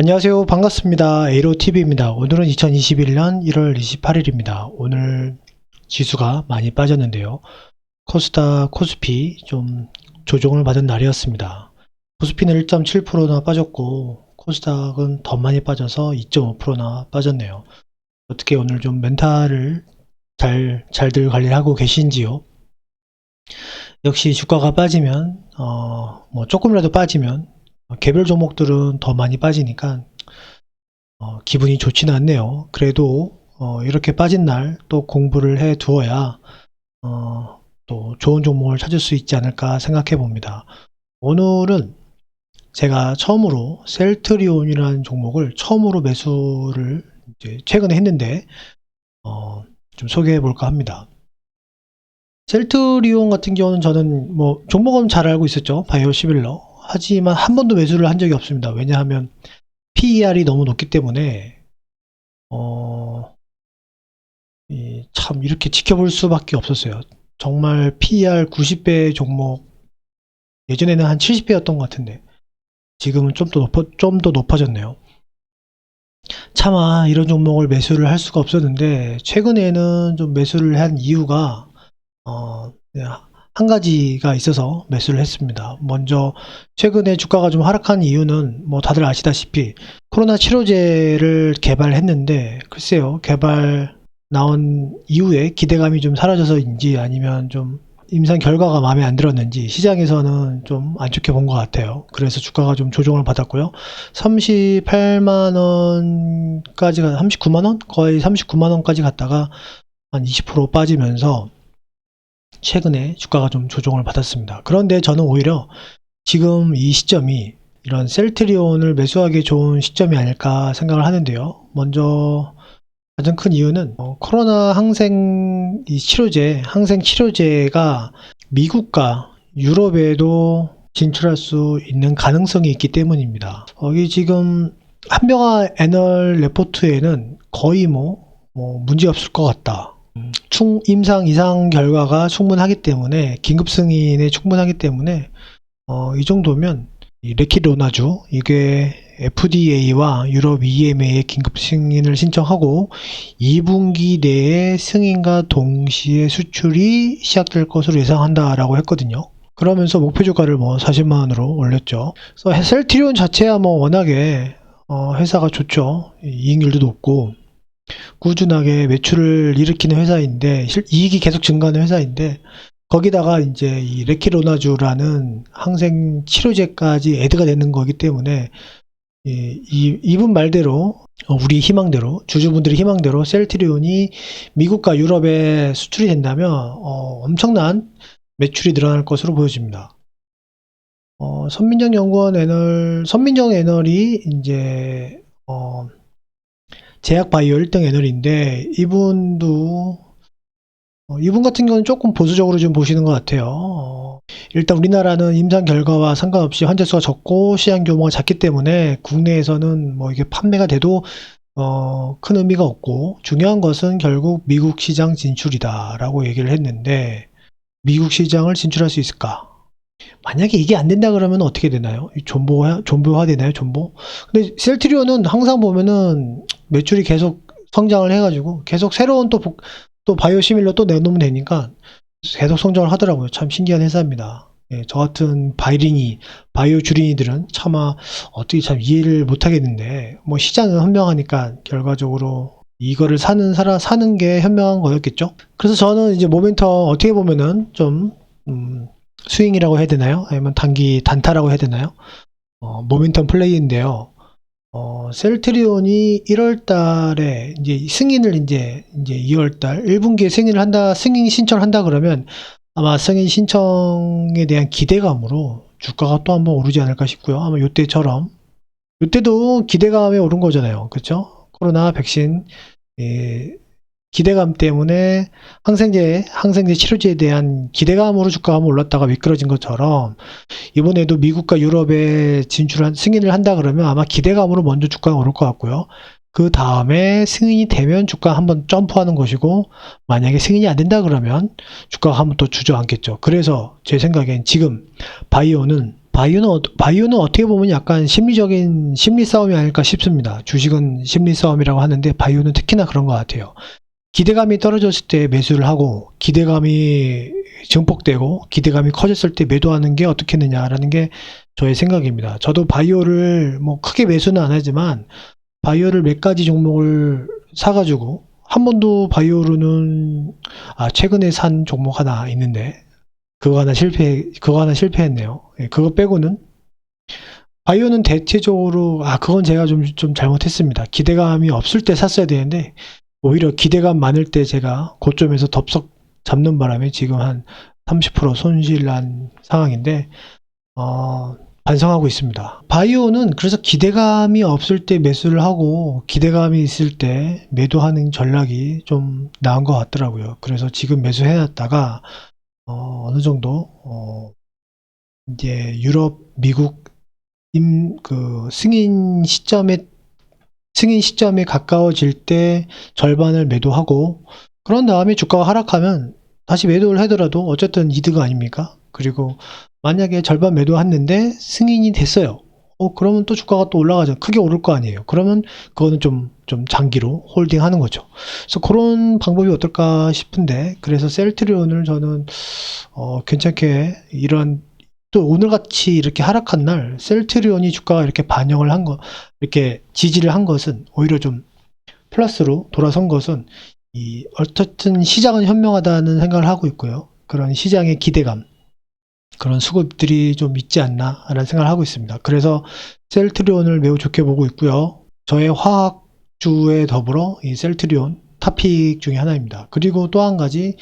안녕하세요. 반갑습니다. 에이로TV입니다. 오늘은 2021년 1월 28일입니다. 오늘 지수가 많이 빠졌는데요. 코스닥, 코스피 좀 조정을 받은 날이었습니다. 코스피는 1.7%나 빠졌고 코스닥은 더 많이 빠져서 2.5%나 빠졌네요. 어떻게 오늘 좀 멘탈을 잘들 관리를 하고 계신지요? 역시 주가가 빠지면 조금이라도 빠지면 개별 종목들은 더 많이 빠지니까 기분이 좋지는 않네요. 그래도 이렇게 빠진 날 또 공부를 해 두어야 또 좋은 종목을 찾을 수 있지 않을까 생각해 봅니다. 오늘은 제가 처음으로 셀트리온이라는 종목을 처음으로 매수를 이제 최근에 했는데 좀 소개해 볼까 합니다. 셀트리온 같은 경우는 저는 종목은 잘 알고 있었죠. 바이오 시밀러. 하지만 한 번도 매수를 한 적이 없습니다. 왜냐하면 PER이 너무 높기 때문에 참 이렇게 지켜볼 수밖에 없었어요. 정말 PER 90배 종목, 예전에는 한 70배였던 것 같은데 지금은 좀 더 높아졌네요. 차마 이런 종목을 매수를 할 수가 없었는데 최근에는 좀 매수를 한 이유가 한 가지가 있어서 매수를 했습니다. 먼저 최근에 주가가 좀 하락한 이유는 다들 아시다시피 코로나 치료제를 개발했는데 글쎄요, 개발 나온 이후에 기대감이 좀 사라져서인지 아니면 좀 임상 결과가 마음에 안 들었는지 시장에서는 좀 안 좋게 본 것 같아요. 그래서 주가가 좀 조정을 받았고요. 38만 원까지 39만 원? 거의 39만 원까지 갔다가 한 20% 빠지면서 최근에 주가가 좀 조정을 받았습니다. 그런데 저는 오히려 지금 이 시점이 이런 셀트리온을 매수하기 좋은 시점이 아닐까 생각을 하는데요. 먼저 가장 큰 이유는 코로나 항생 치료제가 미국과 유럽에도 진출할 수 있는 가능성이 있기 때문입니다. 여기 지금 한병화 애널 레포트에는 거의 문제 없을 것 같다. 임상 이상 결과가 충분하기 때문에 긴급 승인에 충분하기 때문에 이 정도면 이 레키로나주 이게 FDA와 유럽 EMA에 긴급 승인을 신청하고 2분기 내에 승인과 동시에 수출이 시작될 것으로 예상한다라고 했거든요. 그러면서 목표 주가를 40만 원으로 올렸죠. 그래서 셀트리온 자체야 워낙에 회사가 좋죠. 이익률도 높고 꾸준하게 매출을 일으키는 회사인데 이익이 계속 증가하는 회사인데 거기다가 이제 이 레키로나주라는 항생 치료제까지 애드가 되는 거기 때문에 이분 말대로 우리 희망대로 주주분들의 희망대로 셀트리온이 미국과 유럽에 수출이 된다면 엄청난 매출이 늘어날 것으로 보여집니다. 선민정 애널이 이제 제약바이오 1등 애널인데 이분 같은 경우는 조금 보수적으로 좀 보시는 것 같아요. 일단 우리나라는 임상 결과와 상관없이 환자 수가 적고 시장 규모가 작기 때문에 국내에서는 이게 판매가 돼도 큰 의미가 없고 중요한 것은 결국 미국 시장 진출이다 라고 얘기를 했는데 미국 시장을 진출할 수 있을까? 만약에 이게 안 된다 그러면 어떻게 되나요? 존보화 되나요? 존보? 근데 셀트리온은 항상 보면은 매출이 계속 성장을 해가지고 계속 새로운 또 바이오시밀러 또 내놓으면 되니까 계속 성장을 하더라고요. 참 신기한 회사입니다. 예, 저 같은 바이오 주린이들은 차마 어떻게 참 이해를 못 하겠는데 시장은 현명하니까 결과적으로 이거를 사는 게 현명한 거였겠죠. 그래서 저는 이제 모멘텀 어떻게 보면은 좀 스윙이라고 해야 되나요? 아니면 단타라고 해야 되나요? 모멘텀 플레이인데요. 셀트리온이 1월 달에 이제 승인을 이제 2월 달 1분기에 승인 신청을 한다 그러면 아마 승인 신청에 대한 기대감으로 주가가 또 한번 오르지 않을까 싶고요. 아마 요때도 기대감에 오른 거잖아요. 그렇죠? 코로나 백신 기대감 때문에 항생제 치료제에 대한 기대감으로 주가가 한번 올랐다가 미끄러진 것처럼 이번에도 미국과 유럽에 승인을 한다 그러면 아마 기대감으로 먼저 주가가 오를 것 같고요. 그 다음에 승인이 되면 주가가 한번 점프하는 것이고 만약에 승인이 안 된다 그러면 주가가 한번 또 주저앉겠죠. 그래서 제 생각엔 지금 바이오는 바이오는 어떻게 보면 약간 심리적인 심리 싸움이 아닐까 싶습니다. 주식은 심리 싸움이라고 하는데 바이오는 특히나 그런 것 같아요. 기대감이 떨어졌을 때 매수를 하고 기대감이 증폭되고 기대감이 커졌을 때 매도하는 게 어떻겠느냐라는 게 저의 생각입니다. 저도 바이오를 뭐 크게 매수는 안 하지만 바이오를 몇 가지 종목을 사가지고 한 번도 바이오로는 최근에 산 종목 하나 있는데 그거 하나 실패했네요. 예, 그거 빼고는 바이오는 대체적으로 그건 제가 좀 잘못했습니다. 기대감이 없을 때 샀어야 되는데 오히려 기대감 많을 때 제가 고점에서 덥석 잡는 바람에 지금 한 30% 손실 난 상황인데 반성하고 있습니다. 바이오는 그래서 기대감이 없을 때 매수를 하고 기대감이 있을 때 매도하는 전략이 좀 나은 것 같더라고요. 그래서 지금 매수해놨다가 어느 정도 이제 유럽, 미국 승인 시점에 가까워질 때 절반을 매도하고 그런 다음에 주가가 하락하면 다시 매도를 하더라도 어쨌든 이득 아닙니까? 그리고 만약에 절반 매도했는데 승인이 됐어요. 그러면 또 주가가 또 올라가죠. 크게 오를 거 아니에요. 그러면 그거는 좀 장기로 홀딩 하는 거죠. 그래서 그런 방법이 어떨까 싶은데, 그래서 셀트리온을 저는, 괜찮게 또 오늘같이 이렇게 하락한 날, 셀트리온이 주가가 이렇게 반영을 이렇게 지지를 한 것은, 오히려 좀 플러스로 돌아선 것은, 어쨌든 시장은 현명하다는 생각을 하고 있고요. 그런 시장의 기대감, 그런 수급들이 좀 있지 않나 라는 생각을 하고 있습니다. 그래서 셀트리온을 매우 좋게 보고 있고요. 저의 화학주에 더불어 이 셀트리온 탑픽 중에 하나입니다. 그리고 또 한 가지